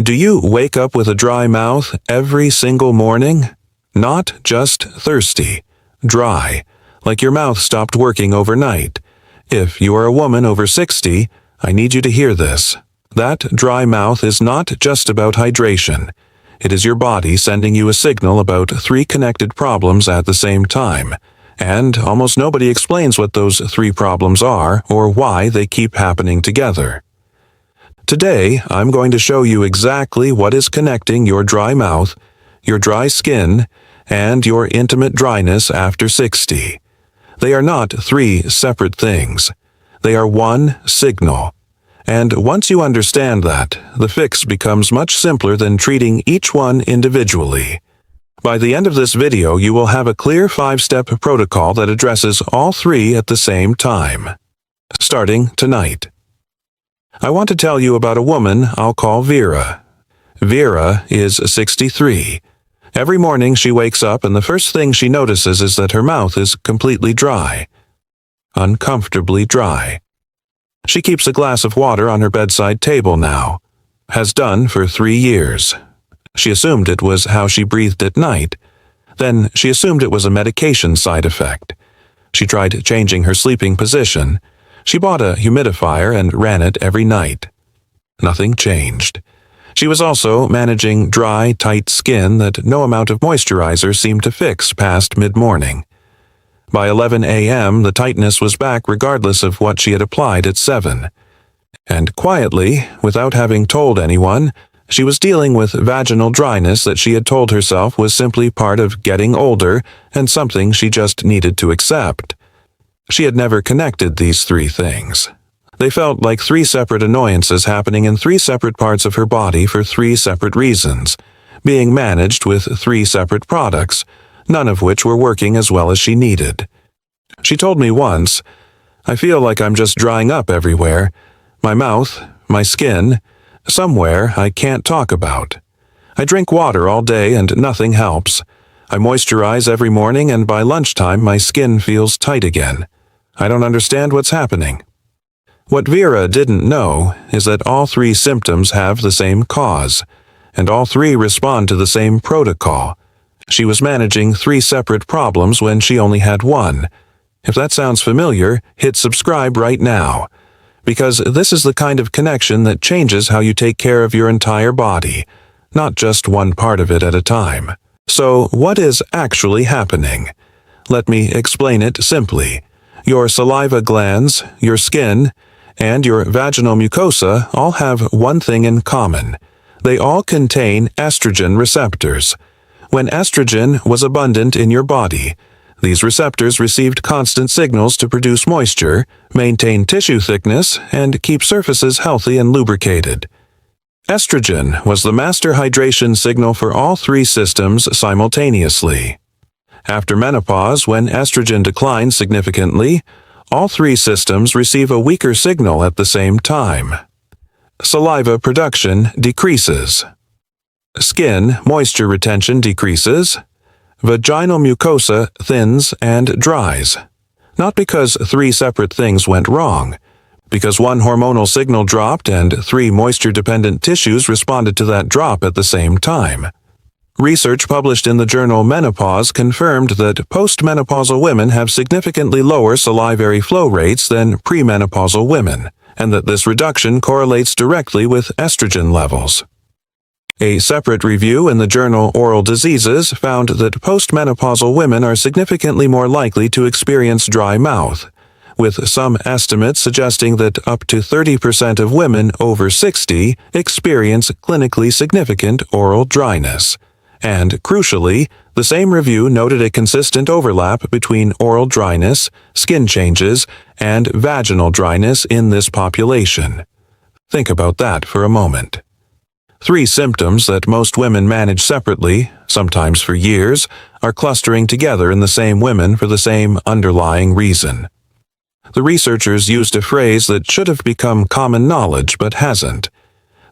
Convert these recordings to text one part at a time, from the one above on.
Do you wake up with a dry mouth every single morning? Not just thirsty, dry, like your mouth stopped working overnight. If you are a woman over 60, I need you to hear this. That dry mouth is not just about hydration. It is your body sending you a signal about 3 connected problems at the same time. And almost nobody explains what those 3 problems are or why they keep happening together. Today, I'm going to show you exactly what is connecting your dry mouth, your dry skin, and your intimate dryness after 60. They are not 3 separate things. They are one signal. And once you understand that, the fix becomes much simpler than treating each one individually. By the end of this video, you will have a clear 5-step protocol that addresses all 3 at the same time. Starting tonight. I want to tell you about a woman I'll call Vera. Vera is 63. Every morning she wakes up and the first thing she notices is that her mouth is completely dry. Uncomfortably dry. She keeps a glass of water on her bedside table now. Has done for 3 years. She assumed it was how she breathed at night. Then she assumed it was a medication side effect. She tried changing her sleeping position. She bought a humidifier and ran it every night. Nothing changed. She was also managing dry, tight skin that no amount of moisturizer seemed to fix past mid-morning. By 11 a.m., the tightness was back regardless of what she had applied at 7. And quietly, without having told anyone, she was dealing with vaginal dryness that she had told herself was simply part of getting older and something she just needed to accept. She had never connected these 3 things. They felt like 3 separate annoyances happening in 3 separate parts of her body for 3 separate reasons, being managed with 3 separate products, none of which were working as well as she needed. She told me once, "I feel like I'm just drying up everywhere. My mouth, my skin, somewhere I can't talk about. I drink water all day and nothing helps. I moisturize every morning and by lunchtime my skin feels tight again. I don't understand what's happening." What Vera didn't know is that all 3 symptoms have the same cause, and all 3 respond to the same protocol. She was managing 3 separate problems when she only had 1. If that sounds familiar, hit subscribe right now, because this is the kind of connection that changes how you take care of your entire body, not just one part of it at a time. So, what is actually happening? Let me explain it simply. Your saliva glands, your skin, and your vaginal mucosa all have one thing in common. They all contain estrogen receptors. When estrogen was abundant in your body, these receptors received constant signals to produce moisture, maintain tissue thickness, and keep surfaces healthy and lubricated. Estrogen was the master hydration signal for all 3 systems simultaneously. After menopause, when estrogen declines significantly, all 3 systems receive a weaker signal at the same time. Saliva production decreases. Skin moisture retention decreases. Vaginal mucosa thins and dries. Not because 3 separate things went wrong, because one hormonal signal dropped and 3 moisture-dependent tissues responded to that drop at the same time. Research published in the journal Menopause confirmed that postmenopausal women have significantly lower salivary flow rates than premenopausal women, and that this reduction correlates directly with estrogen levels. A separate review in the journal Oral Diseases found that postmenopausal women are significantly more likely to experience dry mouth, with some estimates suggesting that up to 30% of women over 60 experience clinically significant oral dryness. And, crucially, the same review noted a consistent overlap between oral dryness, skin changes, and vaginal dryness in this population. Think about that for a moment. 3 symptoms that most women manage separately, sometimes for years, are clustering together in the same women for the same underlying reason. The researchers used a phrase that should have become common knowledge but hasn't.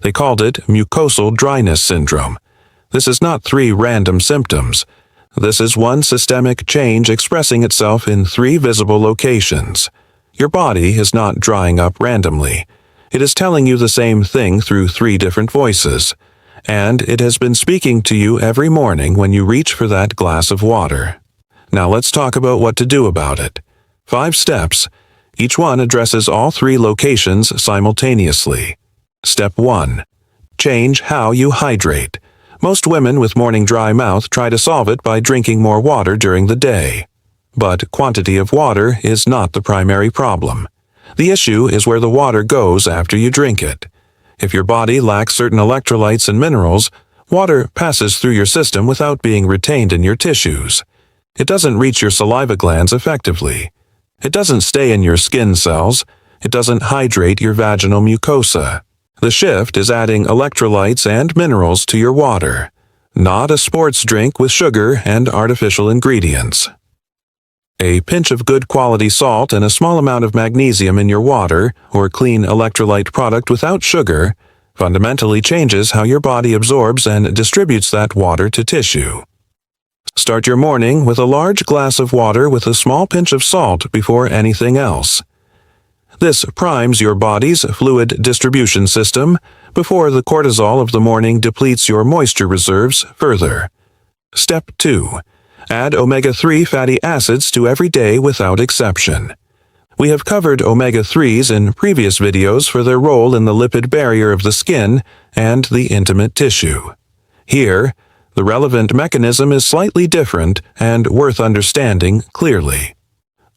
They called it mucosal dryness syndrome. This is not 3 random symptoms. This is one systemic change expressing itself in 3 visible locations. Your body is not drying up randomly. It is telling you the same thing through 3 different voices. and it has been speaking to you every morning when you reach for that glass of water. Now let's talk about what to do about it. 5 steps. Each one addresses all 3 locations simultaneously. Step 1. Change how you hydrate. Most women with morning dry mouth try to solve it by drinking more water during the day. But quantity of water is not the primary problem. The issue is where the water goes after you drink it. If your body lacks certain electrolytes and minerals, water passes through your system without being retained in your tissues. It doesn't reach your saliva glands effectively. It doesn't stay in your skin cells. It doesn't hydrate your vaginal mucosa. The shift is adding electrolytes and minerals to your water, not a sports drink with sugar and artificial ingredients. A pinch of good quality salt and a small amount of magnesium in your water, or clean electrolyte product without sugar, fundamentally changes how your body absorbs and distributes that water to tissue. Start your morning with a large glass of water with a small pinch of salt before anything else. This primes your body's fluid distribution system before the cortisol of the morning depletes your moisture reserves further. Step 2. Add omega-3 fatty acids to every day without exception. We have covered omega-3s in previous videos for their role in the lipid barrier of the skin and the intimate tissue. Here, the relevant mechanism is slightly different and worth understanding clearly.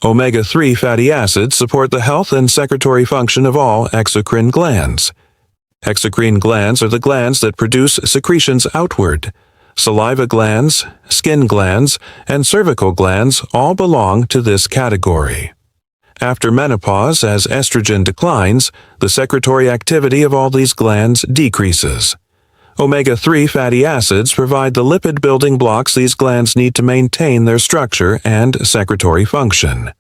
Omega-3 fatty acids support the health and secretory function of all exocrine glands. Exocrine glands are the glands that produce secretions outward. Saliva glands, skin glands, and cervical glands all belong to this category. After menopause, as estrogen declines, the secretory activity of all these glands decreases. Omega-3 fatty acids provide the lipid building blocks these glands need to maintain their structure and secretory function.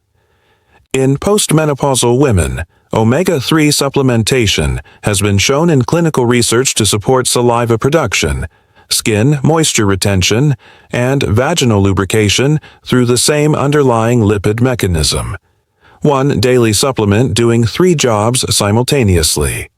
In postmenopausal women, omega-3 supplementation has been shown in clinical research to support saliva production, skin moisture retention, and vaginal lubrication through the same underlying lipid mechanism. One daily supplement doing 3 jobs simultaneously.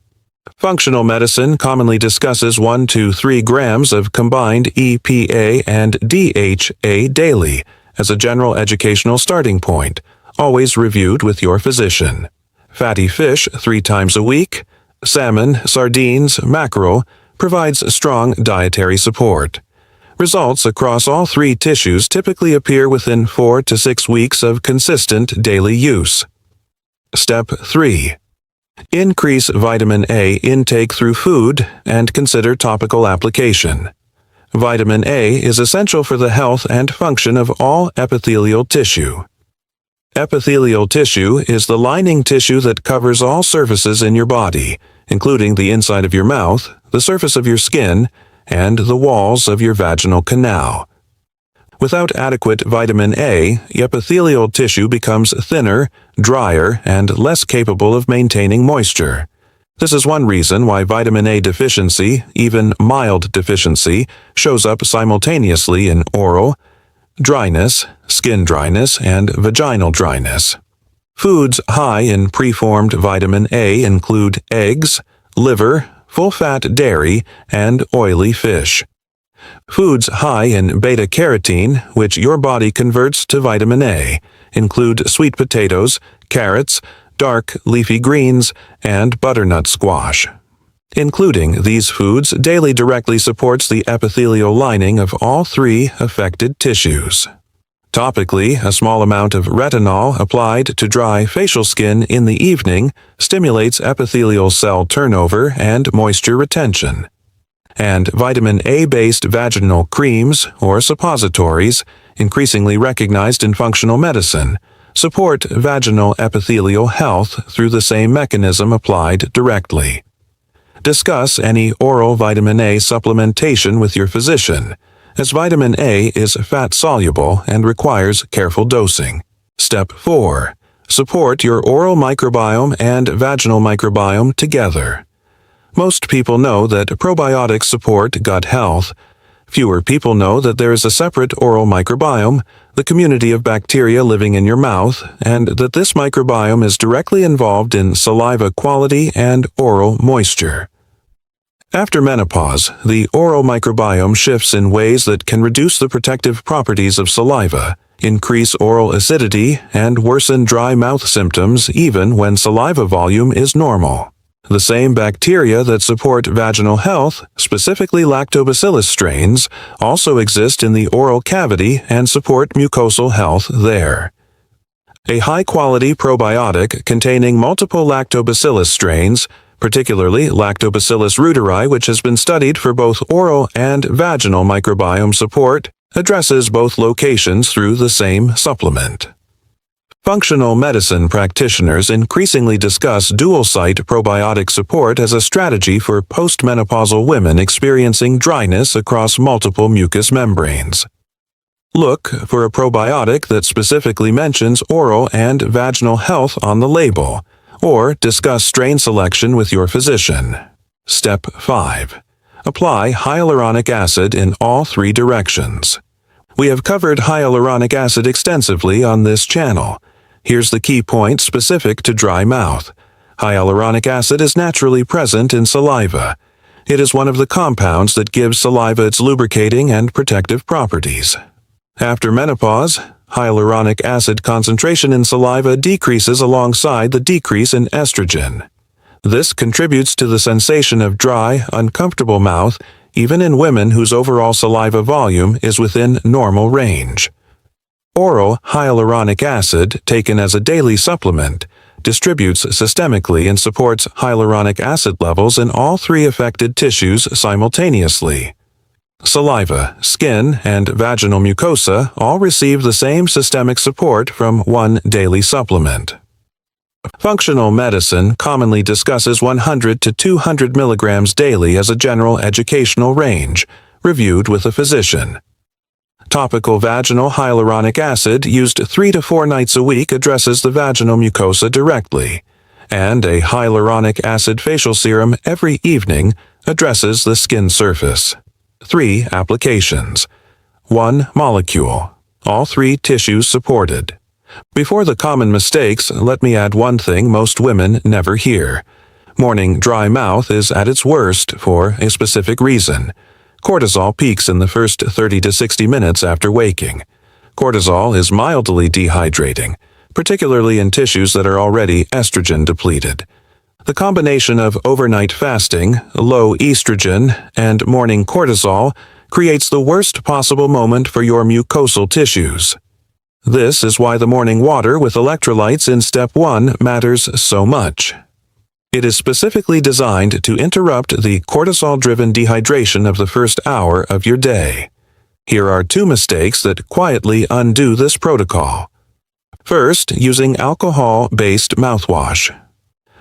Functional medicine commonly discusses 1 to 3 grams of combined EPA and DHA daily as a general educational starting point, always reviewed with your physician. Fatty fish 3 times a week, salmon, sardines, mackerel, provides strong dietary support. Results across all 3 tissues typically appear within 4 to 6 weeks of consistent daily use. Step 3. Increase vitamin A intake through food and consider topical application. Vitamin A is essential for the health and function of all epithelial tissue. Epithelial tissue is the lining tissue that covers all surfaces in your body, including the inside of your mouth, the surface of your skin, and the walls of your vaginal canal. Without adequate vitamin A, epithelial tissue becomes thinner, drier, and less capable of maintaining moisture. This is one reason why vitamin A deficiency, even mild deficiency, shows up simultaneously in oral dryness, skin dryness, and vaginal dryness. Foods high in preformed vitamin A include eggs, liver, full-fat dairy, and oily fish. Foods high in beta-carotene, which your body converts to vitamin A, include sweet potatoes, carrots, dark leafy greens, and butternut squash. Including these foods daily directly supports the epithelial lining of all 3 affected tissues. Topically, a small amount of retinol applied to dry facial skin in the evening stimulates epithelial cell turnover and moisture retention. And vitamin A-based vaginal creams or suppositories, increasingly recognized in functional medicine, support vaginal epithelial health through the same mechanism applied directly. Discuss any oral vitamin A supplementation with your physician, as vitamin A is fat-soluble and requires careful dosing. Step 4. Support your oral microbiome and vaginal microbiome together. Most people know that probiotics support gut health. Fewer people know that there is a separate oral microbiome, the community of bacteria living in your mouth, and that this microbiome is directly involved in saliva quality and oral moisture. After menopause, the oral microbiome shifts in ways that can reduce the protective properties of saliva, increase oral acidity, and worsen dry mouth symptoms even when saliva volume is normal. The same bacteria that support vaginal health, specifically lactobacillus strains, also exist in the oral cavity and support mucosal health there. A high-quality probiotic containing multiple lactobacillus strains, particularly Lactobacillus reuteri, which has been studied for both oral and vaginal microbiome support, addresses both locations through the same supplement. Functional medicine practitioners increasingly discuss dual-site probiotic support as a strategy for postmenopausal women experiencing dryness across multiple mucous membranes. Look for a probiotic that specifically mentions oral and vaginal health on the label, or discuss strain selection with your physician. Step 5. Apply hyaluronic acid in all 3 directions. We have covered hyaluronic acid extensively on this channel. Here's the key point specific to dry mouth. Hyaluronic acid is naturally present in saliva. It is one of the compounds that gives saliva its lubricating and protective properties. After menopause, hyaluronic acid concentration in saliva decreases alongside the decrease in estrogen. This contributes to the sensation of dry, uncomfortable mouth, even in women whose overall saliva volume is within normal range. Oral hyaluronic acid, taken as a daily supplement, distributes systemically and supports hyaluronic acid levels in all 3 affected tissues simultaneously. Saliva, skin, and vaginal mucosa all receive the same systemic support from one daily supplement. Functional medicine commonly discusses 100 to 200 milligrams daily as a general educational range, reviewed with a physician. Topical vaginal hyaluronic acid used 3 to 4 nights a week addresses the vaginal mucosa directly, and a hyaluronic acid facial serum every evening addresses the skin surface. 3 applications. 1 molecule. All 3 tissues supported. Before the common mistakes, let me add one thing most women never hear. Morning dry mouth is at its worst for a specific reason. Cortisol peaks in the first 30 to 60 minutes after waking. Cortisol is mildly dehydrating, particularly in tissues that are already estrogen depleted. The combination of overnight fasting, low estrogen, and morning cortisol creates the worst possible moment for your mucosal tissues. This is why the morning water with electrolytes in Step 1 matters so much. It is specifically designed to interrupt the cortisol-driven dehydration of the first hour of your day. Here are 2 mistakes that quietly undo this protocol. First, using alcohol-based mouthwash.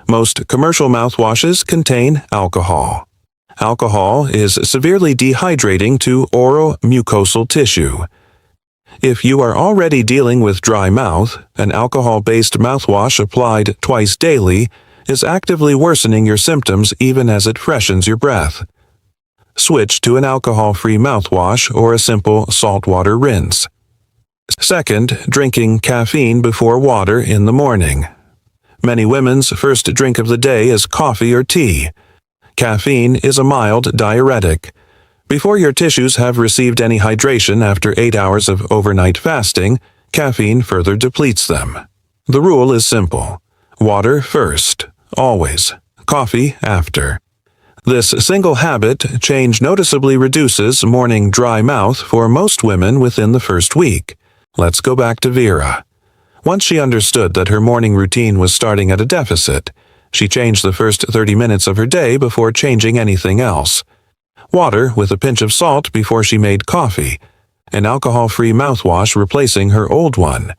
Most commercial mouthwashes contain alcohol. Alcohol is severely dehydrating to oral mucosal tissue. If you are already dealing with dry mouth, an alcohol-based mouthwash applied twice daily is actively worsening your symptoms even as it freshens your breath. Switch to an alcohol-free mouthwash or a simple saltwater rinse. Second, drinking caffeine before water in the morning. Many women's first drink of the day is coffee or tea. Caffeine is a mild diuretic. Before your tissues have received any hydration after 8 hours of overnight fasting, caffeine further depletes them. The rule is simple. Water first, always. Coffee after. This single habit change noticeably reduces morning dry mouth for most women within the first week. Let's go back to Vera. Once she understood that her morning routine was starting at a deficit, she changed the first 30 minutes of her day before changing anything else. Water with a pinch of salt before she made coffee, an alcohol-free mouthwash replacing her old one,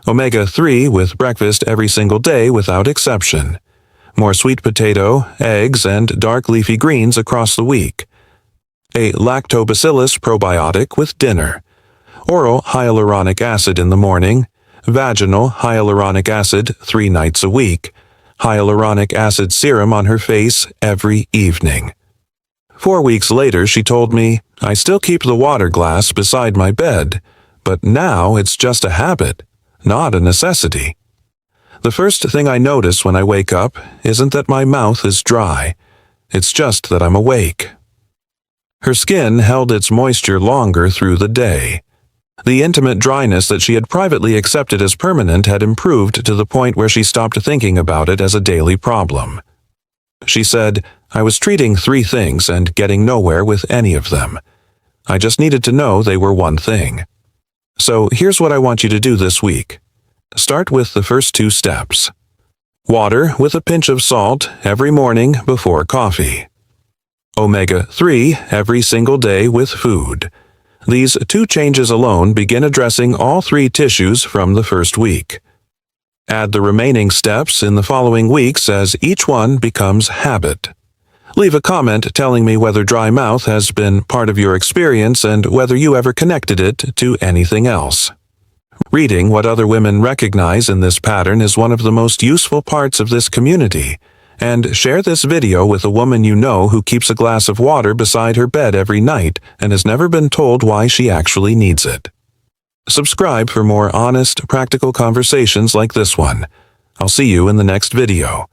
omega-3 with breakfast every single day without exception, more sweet potato, eggs, and dark leafy greens across the week, a lactobacillus probiotic with dinner, oral hyaluronic acid in the morning, vaginal hyaluronic acid 3 nights a week, hyaluronic acid serum on her face every evening. 4 weeks later, she told me, I still keep the water glass beside my bed, but now it's just a habit, not a necessity. The first thing I notice when I wake up isn't that my mouth is dry. It's just that I'm awake. Her skin held its moisture longer through the day. The intimate dryness that she had privately accepted as permanent had improved to the point where she stopped thinking about it as a daily problem. She said, "I was treating 3 things and getting nowhere with any of them. I just needed to know they were one thing." So here's what I want you to do this week. Start with the first 2 steps. Water with a pinch of salt every morning before coffee. Omega-3 every single day with food. These 2 changes alone begin addressing all 3 tissues from the first week. Add the remaining steps in the following weeks as each one becomes habit. Leave a comment telling me whether dry mouth has been part of your experience and whether you ever connected it to anything else. Reading what other women recognize in this pattern is one of the most useful parts of this community, and share this video with a woman you know who keeps a glass of water beside her bed every night and has never been told why she actually needs it. Subscribe for more honest, practical conversations like this one. I'll see you in the next video.